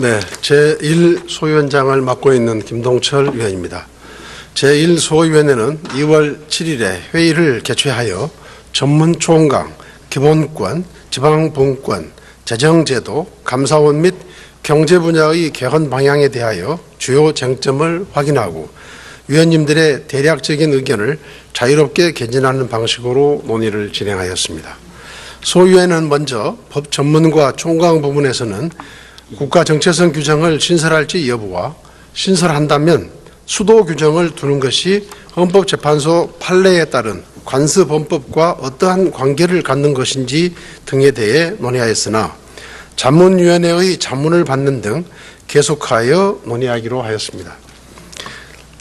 네, 제1소위원장을 맡고 있는 김동철 위원입니다. 제1소위원회는 2월 7일에 회의를 개최하여 전문 총강, 기본권, 지방분권, 재정제도, 감사원 및 경제 분야의 개헌 방향에 대하여 주요 쟁점을 확인하고 위원님들의 대략적인 의견을 자유롭게 개진하는 방식으로 논의를 진행하였습니다. 소위원회는 먼저 법 전문과 총강 부분에서는 국가정체성 규정을 신설할지 여부와 신설한다면 수도 규정을 두는 것이 헌법재판소 판례에 따른 관습헌법과 어떠한 관계를 갖는 것인지 등에 대해 논의하였으나 자문위원회의 자문을 받는 등 계속하여 논의하기로 하였습니다.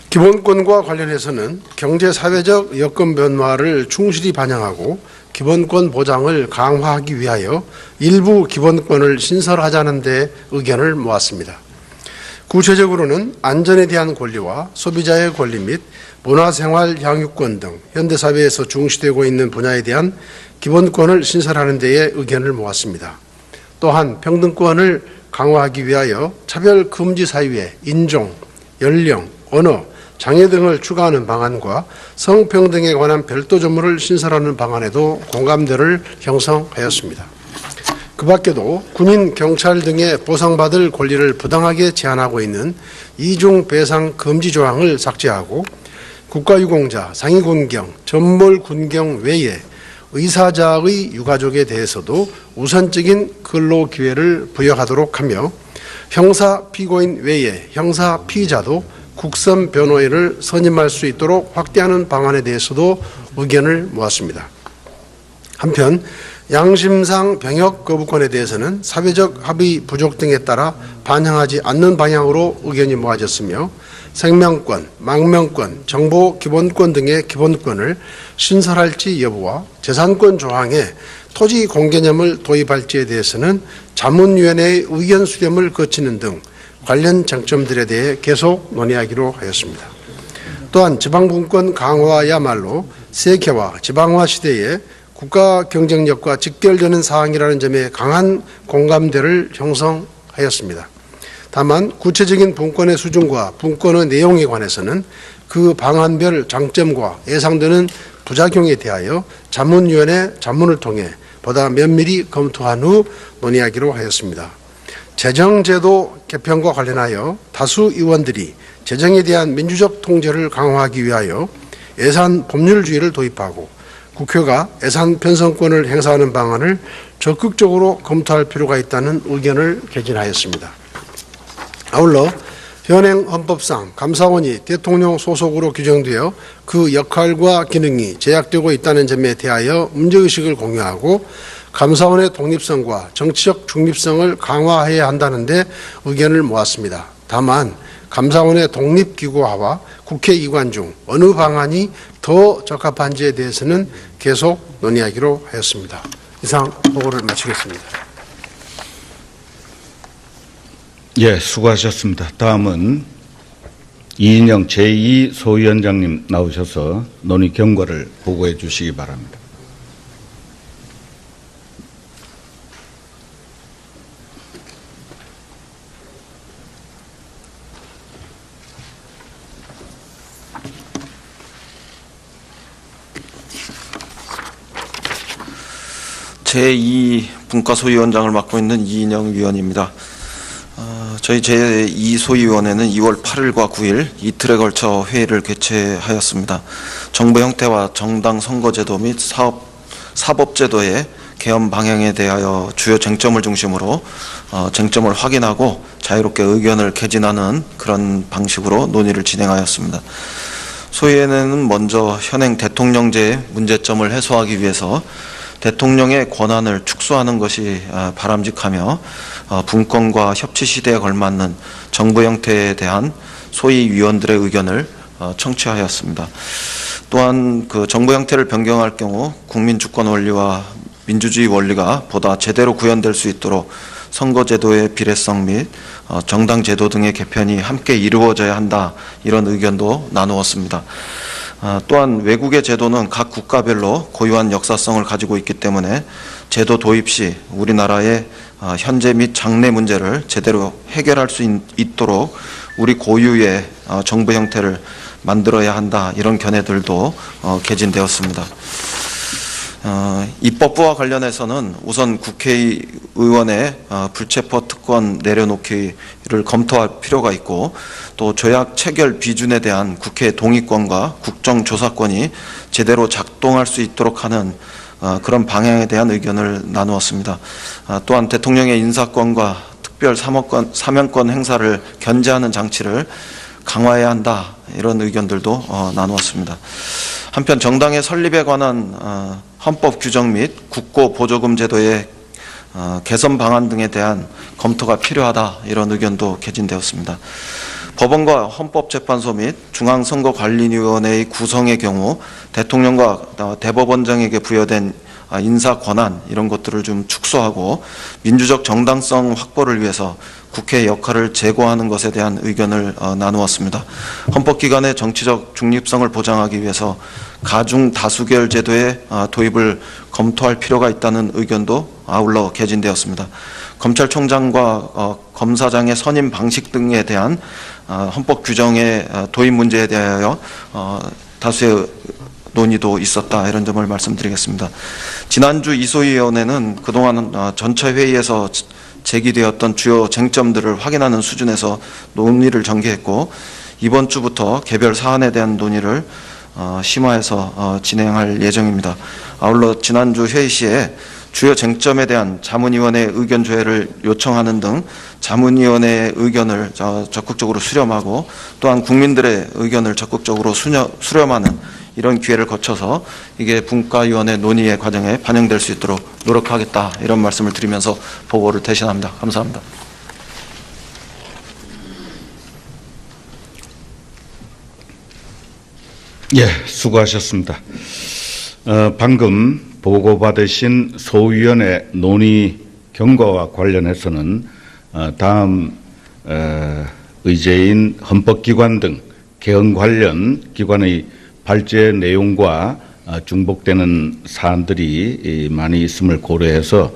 기본권과 관련해서는 경제사회적 여건 변화를 충실히 반영하고 기본권 보장을 강화하기 위하여 일부 기본권을 신설하자는 데 의견을 모았습니다. 구체적으로는 안전에 대한 권리와 소비자의 권리 및 문화생활 향유권 등 현대사회에서 중시되고 있는 분야에 대한 기본권을 신설하는 데에 의견을 모았습니다. 또한 평등권을 강화하기 위하여 차별 금지 사유에 인종, 연령, 언어, 장애 등을 추가하는 방안과 성평등에 관한 별도 조문을 신설하는 방안에도 공감대를 형성하였습니다. 그 밖에도 군인, 경찰 등의 보상받을 권리를 부당하게 제한하고 있는 이중 배상 금지 조항을 삭제하고 국가유공자, 상위군경, 전몰군경 외에 의사자의 유가족에 대해서도 우선적인 근로기회를 부여하도록 하며 형사 피고인 외에 형사 피의자도 국선 변호인을 선임할 수 있도록 확대하는 방안에 대해서도 의견을 모았습니다. 한편 양심상 병역 거부권에 대해서는 사회적 합의 부족 등에 따라 반영하지 않는 방향으로 의견이 모아졌으며 생명권, 망명권, 정보 기본권 등의 기본권을 신설할지 여부와 재산권 조항에 토지 공개념을 도입할지에 대해서는 자문위원회의 의견 수렴을 거치는 등 관련 쟁점들에 대해 계속 논의하기로 하였습니다. 또한 지방분권 강화야말로 세계화, 지방화 시대에 국가 경쟁력과 직결되는 사항이라는 점에 강한 공감대를 형성하였습니다. 다만 구체적인 분권의 수준과 분권의 내용에 관해서는 그 방안별 장점과 예상되는 부작용에 대하여 자문위원회 자문을 통해 보다 면밀히 검토한 후 논의하기로 하였습니다. 재정제도 개편과 관련하여 다수 의원들이 재정에 대한 민주적 통제를 강화하기 위하여 예산 법률주의를 도입하고 국회가 예산 편성권을 행사하는 방안을 적극적으로 검토할 필요가 있다는 의견을 개진하였습니다. 아울러 현행 헌법상 감사원이 대통령 소속으로 규정되어 그 역할과 기능이 제약되고 있다는 점에 대하여 문제의식을 공유하고 감사원의 독립성과 정치적 중립성을 강화해야 한다는 데 의견을 모았습니다. 다만 감사원의 독립기구화와 국회의관 중 어느 방안이 더 적합한지에 대해서는 계속 논의하기로 하였습니다. 이상 보고를 마치겠습니다. 예, 수고하셨습니다. 다음은 이인영 제2소위원장님 나오셔서 논의 경과를 보고해 주시기 바랍니다. 제2분과소위원장을 맡고 있는 이인영 위원입니다. 저희 제2소위원회는 2월 8일과 9일 이틀에 걸쳐 회의를 개최하였습니다. 정부 형태와 정당 선거제도 및 사법제도의 개헌 방향에 대하여 주요 쟁점을 중심으로 쟁점을 확인하고 자유롭게 의견을 개진하는 그런 방식으로 논의를 진행하였습니다. 소위원회는 먼저 현행 대통령제의 문제점을 해소하기 위해서 대통령의 권한을 축소하는 것이 바람직하며 분권과 협치 시대에 걸맞는 정부 형태에 대한 소위 위원들의 의견을 청취하였습니다. 또한 그 정부 형태를 변경할 경우 국민 주권 원리와 민주주의 원리가 보다 제대로 구현될 수 있도록 선거제도의 비례성 및 정당 제도 등의 개편이 함께 이루어져야 한다, 이런 의견도 나누었습니다. 또한 외국의 제도는 각 국가별로 고유한 역사성을 가지고 있기 때문에 제도 도입 시 우리나라의 현재 및 장래 문제를 제대로 해결할 수 있도록 우리 고유의 정부 형태를 만들어야 한다, 이런 견해들도 개진되었습니다. 입법부와 관련해서는 우선 국회의원의 불체포 특권 내려놓기를 검토할 필요가 있고, 또 조약 체결 비준에 대한 국회 동의권과 국정조사권이 제대로 작동할 수 있도록 하는 그런 방향에 대한 의견을 나누었습니다. 또한 대통령의 인사권과 특별 사면권 행사를 견제하는 장치를 강화해야 한다, 이런 의견들도 나누었습니다. 한편 정당의 설립에 관한 헌법 규정 및 국고 보조금 제도의 개선 방안 등에 대한 검토가 필요하다, 이런 의견도 개진되었습니다. 법원과 헌법재판소 및 중앙선거관리위원회의 구성의 경우 대통령과 대법원장에게 부여된 인사 권한, 이런 것들을 좀 축소하고 민주적 정당성 확보를 위해서 국회의 역할을 제고하는 것에 대한 의견을 나누었습니다. 헌법기관의 정치적 중립성을 보장하기 위해서 가중 다수결 제도의 도입을 검토할 필요가 있다는 의견도 아울러 개진되었습니다. 검찰총장과 검사장의 선임 방식 등에 대한 헌법 규정의 도입 문제에 대하여 다수의 논의도 있었다, 이런 점을 말씀드리겠습니다. 지난주 이소위원회는 그동안 전체 회의에서 제기되었던 주요 쟁점들을 확인하는 수준에서 논의를 전개했고, 이번 주부터 개별 사안에 대한 논의를 심화해서 진행할 예정입니다. 아울러 지난주 회의 시에 주요 쟁점에 대한 자문위원회 의견 조회를 요청하는 등 자문위원회의 의견을 적극적으로 수렴하고, 또한 국민들의 의견을 적극적으로 수렴하는 이런 기회를 거쳐서 이게 분과위원회 논의의 과정에 반영될 수 있도록 노력하겠다, 이런 말씀을 드리면서 보고를 대신합니다. 감사합니다. 예, 수고하셨습니다. 방금 보고받으신 소위원회 논의 경과와 관련해서는 다음 의제인 헌법기관 등 개헌 관련 기관의 발제 내용과 중복되는 사안들이 많이 있음을 고려해서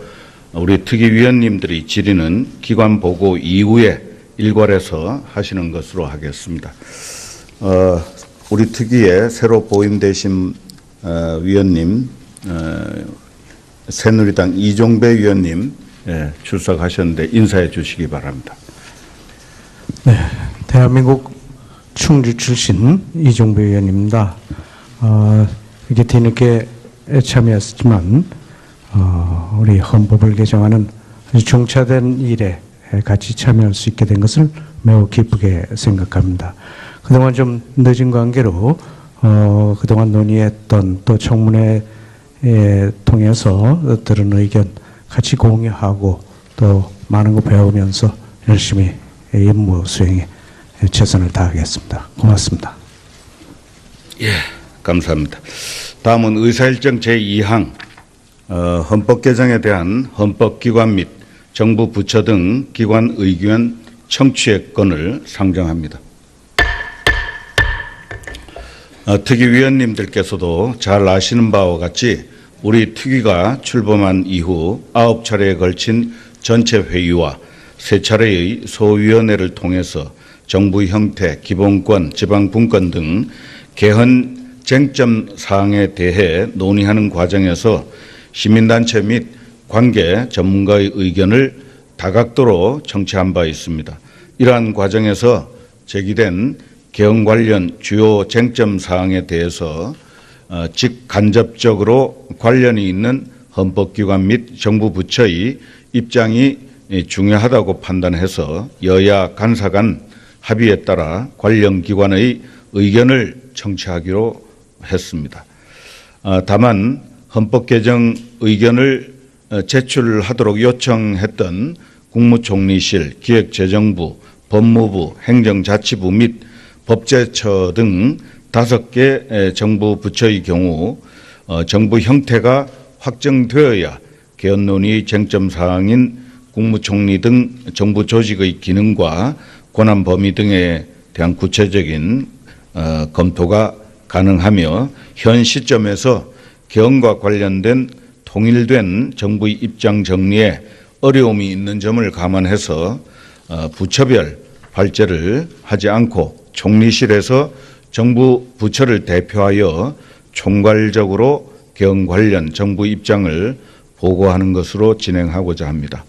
우리 특위위원님들이 질의는 기관 보고 이후에 일괄해서 하시는 것으로 하겠습니다. 우리 특위에 새로 보임되신 위원님, 새누리당 이종배 위원님 출석하셨는데 인사해 주시기 바랍니다. 네, 대한민국 충주 출신 이종배 의원입니다. 이렇게 뒤늦게 참여했지만 우리 헌법을 개정하는 중차된 일에 같이 참여할 수 있게 된 것을 매우 기쁘게 생각합니다. 그동안 좀 늦은 관계로 그동안 논의했던 또 청문회 통해서 들은 의견 같이 공유하고 또 많은 거 배우면서 열심히 임무 수행에 최선을 다하겠습니다. 고맙습니다. 예, 감사합니다. 다음은 의사일정 제2항 헌법 개정에 대한 헌법기관 및 정부 부처 등 기관 의견 청취의 건을 상정합니다. 특위위원님들께서도 잘 아시는 바와 같이 우리 특위가 출범한 이후 9차례에 걸친 전체 회의와 3차례의 소위원회를 통해서 정부 형태, 기본권, 지방분권 등 개헌 쟁점 사항에 대해 논의하는 과정에서 시민단체 및 관계 전문가의 의견을 다각도로 청취한 바 있습니다. 이러한 과정에서 제기된 개헌 관련 주요 쟁점 사항에 대해서 직간접적으로 관련이 있는 헌법기관 및 정부 부처의 입장이 중요하다고 판단해서 여야 간사 간 합의에 따라 관련 기관의 의견을 청취하기로 했습니다. 다만 헌법 개정 의견을 제출하도록 요청했던 국무총리실, 기획재정부, 법무부, 행정자치부 및 법제처 등 5개 정부 부처의 경우 정부 형태가 확정되어야 개헌 논의 쟁점 사항인 국무총리 등 정부 조직의 기능과 권한 범위 등에 대한 구체적인 검토가 가능하며 현 시점에서 개헌과 관련된 통일된 정부의 입장 정리에 어려움이 있는 점을 감안해서 부처별 발제를 하지 않고 총리실에서 정부 부처를 대표하여 총괄적으로 개헌 관련 정부 입장을 보고하는 것으로 진행하고자 합니다.